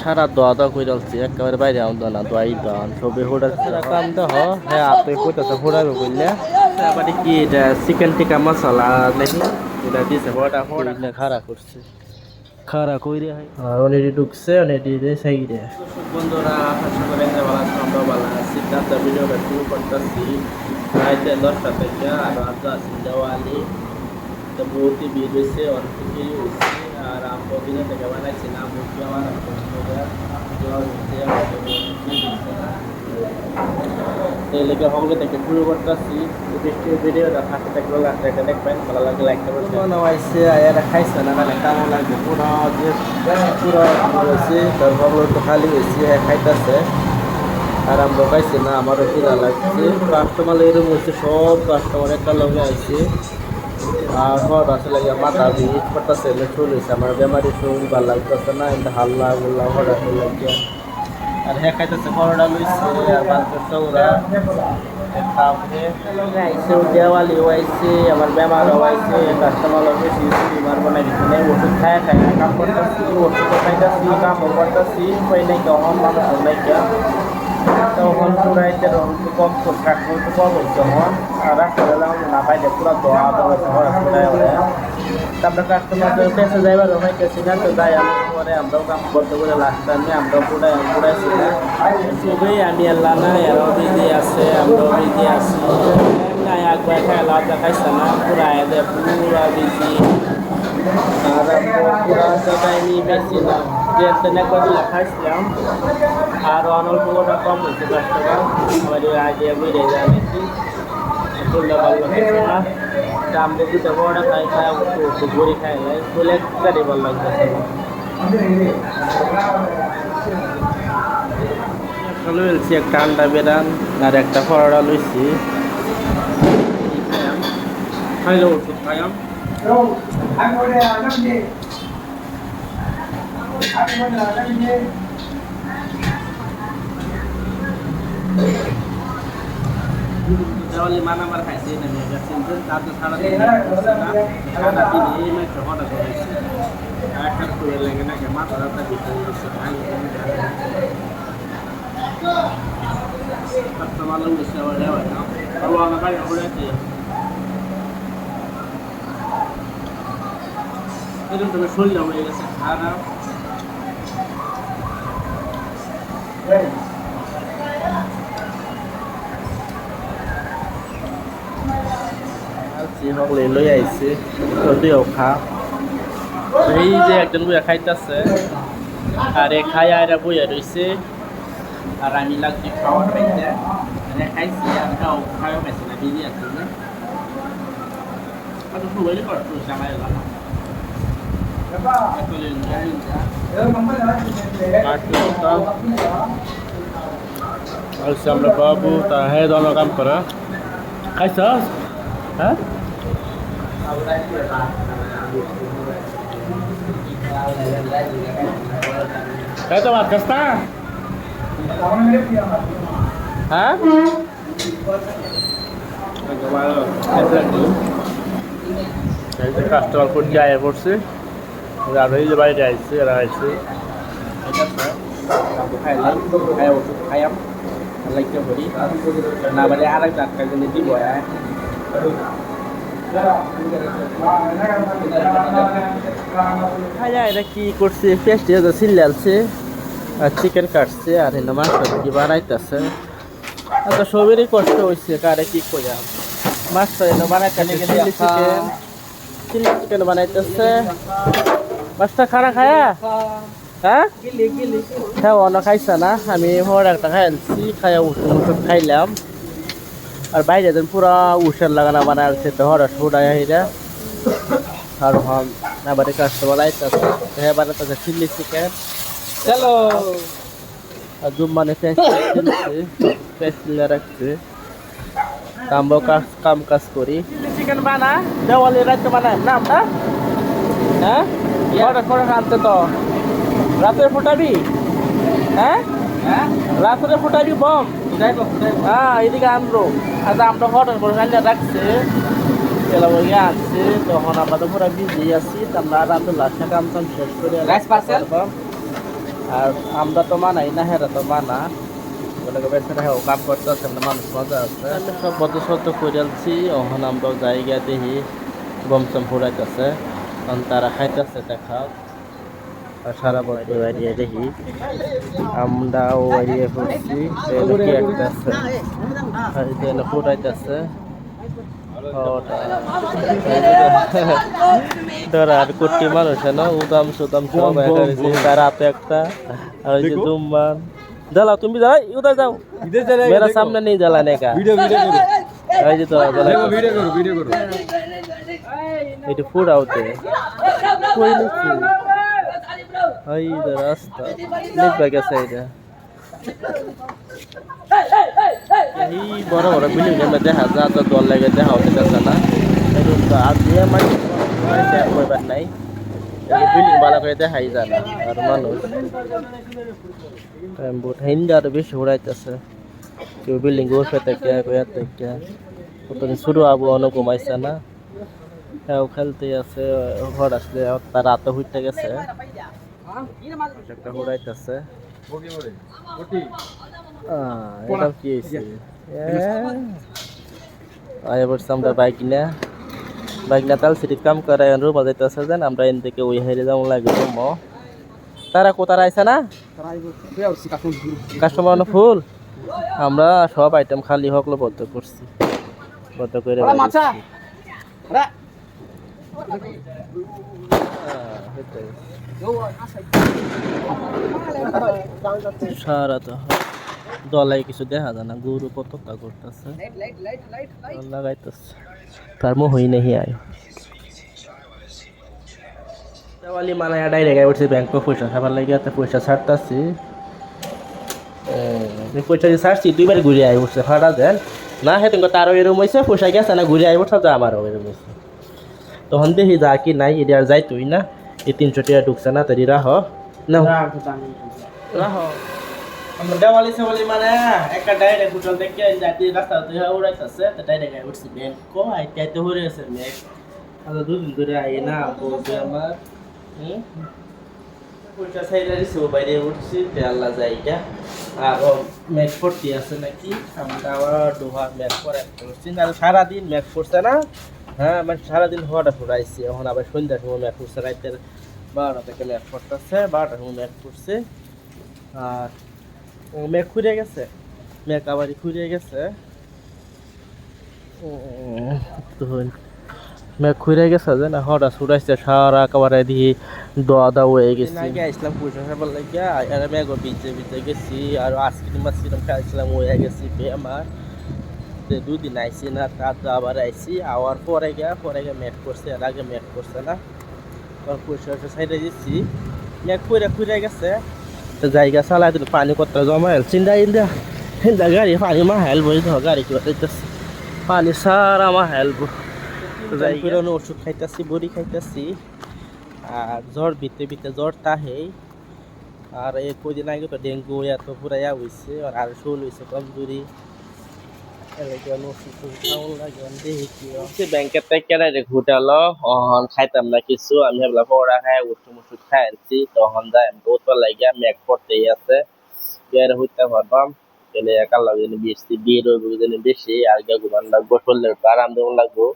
সারা দোয়া দোয়া করে চলছি একেবারে বাইরে আমদো না দোয়াই দান ছবি হোড়ার কাম তো হ্যাঁ আপনি কইতাছে হোড়াবে কইলে তারপরে কি এটা চিকেন টিকা মশলা নাকি এটা দিছে বড়টা হোড়া খাড়া করছে খাড়া কইরে আর অলরেডি ঢুকছে অলরেডি সাইডে বন্ধুরা আশা করেন যে ভালো আছেন আমরা ভালো আছি তাতে ভিডিওটা শুরু করতেছি রাইতে 10টা থেকে আর রাত আছি দেওয়ালি তো বহুতই ভিড় হয়েছে অনেক কিছুই হয়েছে আর আমরা দিনে থেকে বানাইছিলাম মুখি আমার এই লেগে হলে থেকে শুরু করতেছি ভিডিওটা ফাঁকে থাকলে লাস্টে একটা দেখবেন ভালো লাগলে লাইক করবেন নামাইছে এরা খাইছে না মানে কেমন লাগবে পুরো যে পুরো হয়েছে তার ভাবলো একটু খালি হয়েছে খাইতেছে আর আমরা খাইছি না আমারও খিদা লাগছে কাস্টমার এরকম হচ্ছে সব কাস্টমার একটা লগে আইছে আর ঘর আসলে মাথা দিয়ে করতেছে চলেছে আমার বেমারি শরীর ভালো লাগতেছে না কিন্তু হাল্লা গুল্লা ঘর আসলে লাগে আর হ্যাঁ খাইতেছে ঘরটা লইছে আর বাচ্চা ওরা আইসে দেওয়ালি আইসে আমার বেমারও আইসে কাস্টমার বেশি বিমার বানাই দিচ্ছে ওষুধ খায় খায় কাম করতেছি ওষুধ খাইতেছি কামও করতেছি উপায় নাই কেমন মানুষ নাই কে তখন পুরাইতে একটু কম কাটবো একটু কম হচ্ছে তখন আর রাস্তাটা না পাইলে পুরো দোয়া দেওয়া তারপরে কাস্টমারদের কাছে যাইবার হইতেছি না তো যাই আমার পরে আমরাও কাম করতে করে লাস্ট টাইমে আমরাও পুরাইছি না শুধুই আমি আল্লাহ না এরাও বিজি আছে আমরাও বিজি আছি একবার খেলা দেখাইছে না পুরাই দেয় পুরা বিজি আর পুরা টাইমই বেশি না খাইছিলাম আর অনল্পটা কম হয়েছে কাস্টমার আমার আইডিয়া বুঝে যায় নাকি আমরা দুটো বড় খাই খাই একটু ঘুরি খাই ফুলে গাড়ি ভালো লাগতেছে লইছি একটা আন্ডা বেরান আর একটা ফরড়া লইছি খাইলে ওষুধ খাইলাম দেওয়ালি মানামার খাইছে না চিনছেন তাদের সারা সারা দিন এই মাত্র হঠাৎ হয়েছে একটা করে লেগে নাকি মাথা রাস্তা ভিতরে ভালো উঠেছে আবার দেওয়া না আবার আমার বাড়ি ঘুরেছে এরকম তুমি শরীর হয়ে গেছে খারাপ সকলে লই আইছে তুইও খা এই যে একজন বইয়া খাইতেছে আর এ খাইয়া এরা বইয়া রয়েছে আর আমি লাগছি খাওয়ার পাইতে খাইছি আর খাওয়া পাইছি না বিজি আছে না আর সবাই করতো জামাই লাগা আমরা বাবু তা হ্যাঁ দোনো কাম করা খাইছ হ্যাঁ তো বাদ কাস্তা হ্যাঁ কাস্টমার ফুড যায় পড়ছে আর এই যে বাইরে আইছে এরা আইছে খাইলাম খাই ওষুধ খাইয়াম লাইকে ভরি না বাড়ি আর এক ডাক্তার জন্য দিব এটা কি করছে পেস্ট সিলালছে আর চিকেন কাটছে আর এনে মাছ কি বানাইতেছে এত সবেরই কষ্ট হয়েছে কারে কি কইয়া মাছটা এনে বানাইতে চিলি চিকেন বানাইতেছে মাছটা খারা খায়া হ্যাঁ হ্যাঁ অন্য খাইছে না আমি হর একটা খাইছি খাইয়া ওষুধ খাইলাম আর বাইরে যেন পুরা উষার লাগানা বানাইছে তো হর সোডায় হিরা আর হম আবার কাস্টমার আইতাছে হ্যাঁ বানাইতেছে চিলি চিকেন চলো আর জুম মানে পেস্ট রাখছে আমরাও কাম কাজ করি চিকেন বানা দেওয়ালি রাতে বানাই না আমরা হ্যাঁ করে আনতে তো রাতে ফুটাবি হ্যাঁ রাতে ফুটাবি বম হ্যাঁ এদিকে আনবো আচ্ছা আমরা হঠাৎ করে রাখছে এলাম ওই আনছি তখন আমরা তো পুরো বিজি আছি আমরা রাতে লাস্টে কাম টাম শেষ করে রাইস পার্সেল আর আমরা তো মানাই না হেরা তো মানা বলে বেচারা হ্যাঁ কাম করতে আছে আমরা মানুষ মজা আছে আমি সব বদ্ধ সত্য করে আলছি ওখান আমরা জায়গা দেখি গমচম ফুরাইতেছে তখন তারা খাইতেছে দেখা আর সারা বছর এরিয়া দেখি আমরাও এরিয়া করছি একটা আছে ফুরাইতেছে আর কোটি মানুষ না উদাম সুদাম সব তারা তো একটা আর ওই যে জুম্মান জ্বালাও তুমি যাও উদা যাও মেরা সামনে নেই জ্বালানে কা এই যে তো ভিডিও করো এটা ফুড আউটে কই নিছি এই যে রাস্তা নিবা গেছে এটা এই বড় বড় বিল্ডিং এর মধ্যে হাজার তো দল লাগে দেখা হতে যাচ্ছে না এরকম তো আজ দিয়ে মাটি কইবার নাই বিল্ডিং ভালো করে দেখাই যায় না আর মানুষ বুট হিন্দা আর বেশি উড়াইতেছে কেউ বিল্ডিং উঠে থেকে কয়া থেকে কতদিন শুরু আবু অনেক কমাইছে না হ্যাঁ খেলতে আছে ঘর আসলে তার রাতে উঠতে গেছে একটা উড়াইতেছে এটা কি হয়েছে আয় বলছি আমরা বাইক না তাল সিটির কাম করে রুমা যাইতেছে যেন আমরা এন থেকে ওই হেরে যাবো লাগে রুম তারা কোথায় আইছে না কাস্টমার ফুল আমরা সব আইটেম খালি হকলো বদ্ধ করছি বদ্ধ করে সারা তো দলাই কিছু দেখা যায় না গরু কতটা করতেছে লাগাইতেছে তার মোহ হই নাহি আয় দেওয়ালি মানায় ডাইরেক্ট উঠছে ব্যাংক পয়সা খাবার লাগে পয়সা ছাড়তেছি পয়সা দিয়ে ছাড়ছি দুইবার ঘুরে আই উঠছে ফাটা দেন না হে তোমার তারও এরম হয়েছে পয়সা গেছে না ঘুরে আই উঠা যা আমারও এরম হয়েছে তখন দেখি যা কি নাই এটা আর যাই তুই না এই 300 টাকা ঢুকছে না তারি রাহ না রাহ আমরা দেওয়ালি সেওয়ালি মানে একটা ডাইরেক্ট হোটেল দেখে যাইতে রাস্তা দিয়ে উড়াইতেছে তো ডাইরেক্ট আই উঠছি ব্যাংক কো আইতে হরে আছে মেঘ আর দুদিন ধরে আই না বলছে আমার পয়সা সাইডে দিছে বাইরে উঠছি আল্লাহ যাইটা আর ম্যাচ পড়তে আছে নাকি আমরা আবার ডোহা ম্যাচ পড়ে করছি আর সারাদিন ম্যাচ পড়ছে না হ্যাঁ মানে সারাদিন হওয়াটা ফুরাইছি এখন আবার সন্ধ্যার সময় ম্যাচ পড়ছে রাতের 12টা থেকে ম্যাচ পড়তেছে 12টার সময় ম্যাচ পড়ছে আর ম্যাচ খুঁড়ে গেছে ম্যাচ আবারই খুঁড়ে গেছে ম্যাচ খুঁড়ে গেছে যে না হঠাৎ ছুটাইছে সারা একেবারে দিয়ে দোয়া হয়ে গেছে আগে আসলাম পয়সা খাবার লাগিয়া আর ম্যাগো ভিজে গেছি আর আইসক্রিম খাইছিলাম হয়ে গেছি আমার দুদিন আইসি না তার আবার আইসি আওয়ার পরে গিয়া ম্যাট করছে আর আগে ম্যাট করছে না পয়সা সাইডে দিচ্ছি ম্যাট খুঁড়ে গেছে তো জায়গা চালাই দিল পানি কত জমা চিন্তা ইন্দা গাড়ি পানি মা হেল্প হয়ে যাও গাড়ি কি পানি সারা মা হেল্প পুরনো ওষুধ খাইতেছি বড়ি খাইতেছি আর জ্বর ভিতরে জ্বর তাহেই আর এই কদিন আগে তো ডেঙ্গু এত পুরাইয়া হয়েছে আর শোল হয়েছে কমজোরি ব্যাংকের থেকে ঘুটালো খাইতাম না কিছু আমি ভাবলাম পড়া খাই ওষুধ খাই আনছি তখন যাই আমি বোতল লাগিয়া ম্যাক পড়তেই আছে হইতে পারবাম গেলে একার লাগে বেশি বিয়ে রইব বেশি আর ঘুমান লাগবো শরীরে আরাম দেওয়া লাগবো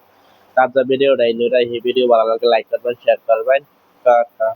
তার যা ভিডিওটা এই ভিডিও ভালো লাগে লাইক করবেন শেয়ার করবেন টাটা